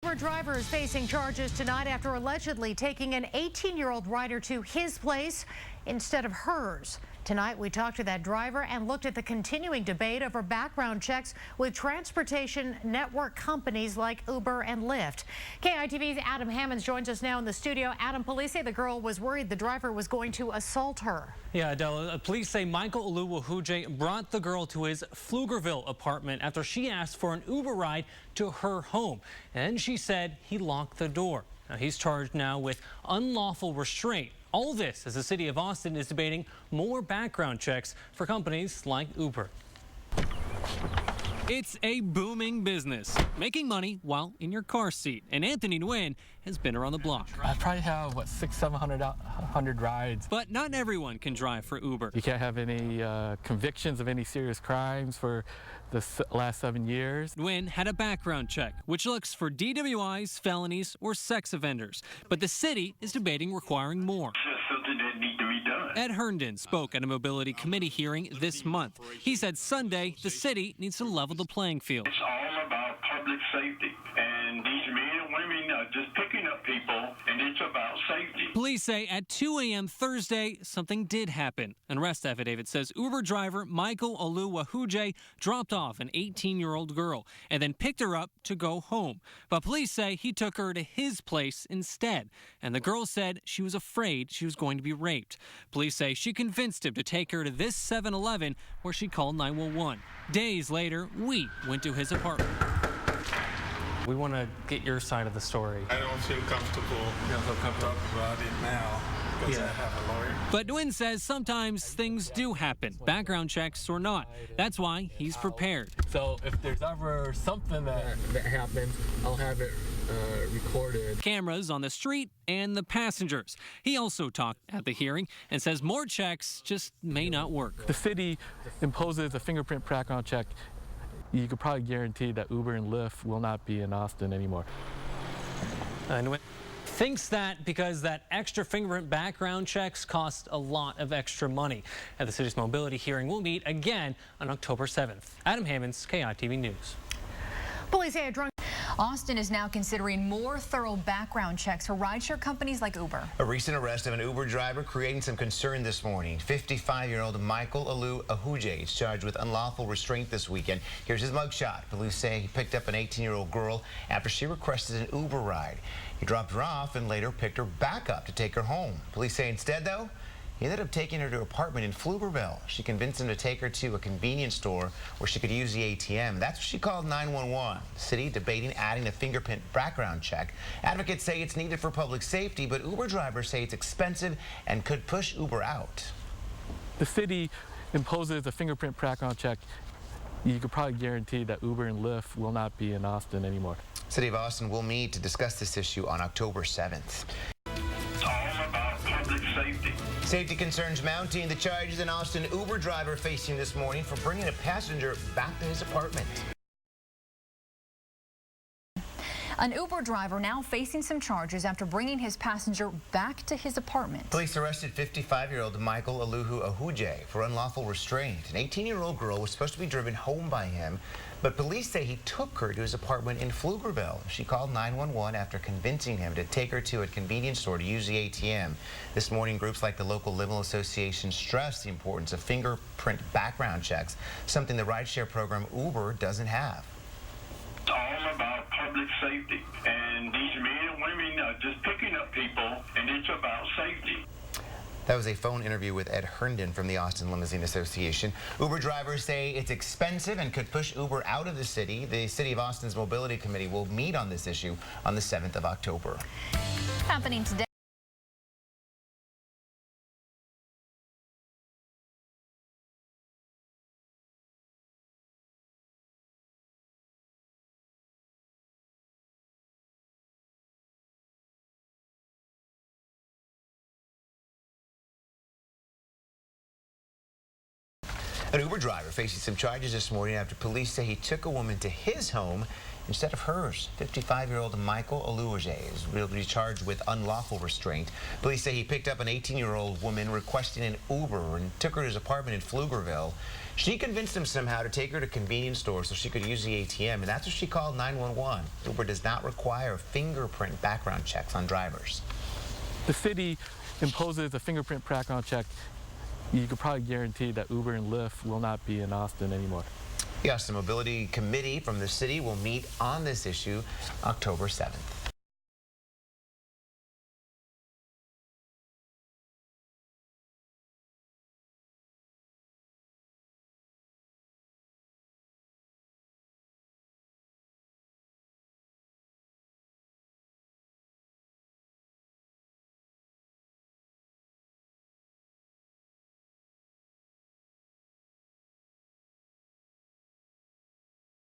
Uber driver is facing charges tonight after allegedly taking an 18-year-old rider to his place instead of hers. Tonight, we talked to that driver and looked at the continuing debate over background checks with transportation network companies like Uber and Lyft. KEYE-TV's Adam Hammonds joins us now in the studio. Adam, police say the girl was worried the driver was going to assault her. Yeah, Adela, police say Michael Oluwahuje brought the girl to his Pflugerville apartment after she asked for an Uber ride to her home. And she said he locked the door. Now, he's charged now with unlawful restraint. All this as the city of Austin is debating more background checks for companies like Uber. It's a booming business, making money while in your car seat. And Anthony Nguyen has been around the block. I probably have, 700 rides. But not everyone can drive for Uber. You can't have any convictions of any serious crimes for the last 7 years. Nguyen had a background check, which looks for DWIs, felonies, or sex offenders. But the city is debating requiring more. Something that needs to be done. Ed Herndon spoke at a mobility committee hearing this month. He said Sunday the city needs to level the playing field. It's all about public safety, and these men and women are just picking up people, and it's about safety. Police say at 2 a.m. Thursday, something did happen. An arrest affidavit says Uber driver Michael Oluwahuje dropped off an 18-year-old girl and then picked her up to go home. But police say he took her to his place instead, and the girl said she was afraid she was going to be raped. Police say she convinced him to take her to this 7-Eleven where she called 911. Days later, we went to his apartment. We want to get your side of the story. I don't feel comfortable. You don't feel comfortable about it now because I have a lawyer. But Nguyen says sometimes things do happen, background checks or not. That's why he's prepared. So if there's ever something that happens, I'll have it recorded. Cameras on the street and the passengers. He also talked at the hearing and says more checks just may not work. The city imposes a fingerprint background check. You could probably guarantee that Uber and Lyft will not be in Austin anymore. And thinks that because that extra fingerprint background checks cost a lot of extra money. At the city's mobility hearing, we'll meet again on October 7th. Adam Hammonds, KEYE-TV News. Police say a drunk. Austin is now considering more thorough background checks for rideshare companies like Uber. A recent arrest of an Uber driver creating some concern this morning. 55-year-old Michael Oluwahuje is charged with unlawful restraint this weekend. Here's his mugshot. Police say he picked up an 18-year-old girl after she requested an Uber ride. He dropped her off and later picked her back up to take her home. Police say instead, though, he ended up taking her to her apartment in Pflugerville. She convinced him to take her to a convenience store where she could use the ATM. That's what she called 911. The city debating adding a fingerprint background check. Advocates say it's needed for public safety, but Uber drivers say it's expensive and could push Uber out. The city imposes a fingerprint background check. You could probably guarantee that Uber and Lyft will not be in Austin anymore. City of Austin will meet to discuss this issue on October 7th. It's all about public safety. Safety concerns mounting. The charges an Austin Uber driver facing this morning for bringing a passenger back to his apartment. An Uber driver now facing some charges after bringing his passenger back to his apartment. Police arrested 55-year-old Michael Oluwahuje for unlawful restraint. An 18-year-old girl was supposed to be driven home by him, but police say he took her to his apartment in Pflugerville. She called 911 after convincing him to take her to a convenience store to use the ATM. This morning, groups like the local Limo Association stressed the importance of fingerprint background checks, something the rideshare program Uber doesn't have. It's all about public safety, and these men and women are just picking up people, and it's about safety. That was a phone interview with Ed Herndon from the Austin Limousine Association. Uber drivers say it's expensive and could push Uber out of the city. The City of Austin's Mobility Committee will meet on this issue on the 7th of October. Happening today. An Uber driver facing some charges this morning after police say he took a woman to his home instead of hers. 55-year-old Michael Aluwajay will be charged with unlawful restraint. Police say he picked up an 18-year-old woman requesting an Uber and took her to his apartment in Pflugerville. She convinced him somehow to take her to a convenience store so she could use the ATM, and that's what she called 911. Uber does not require fingerprint background checks on drivers. The city imposes a fingerprint background check. You could probably guarantee that Uber and Lyft will not be in Austin anymore. Yes, the mobility committee from the city will meet on this issue October 7th.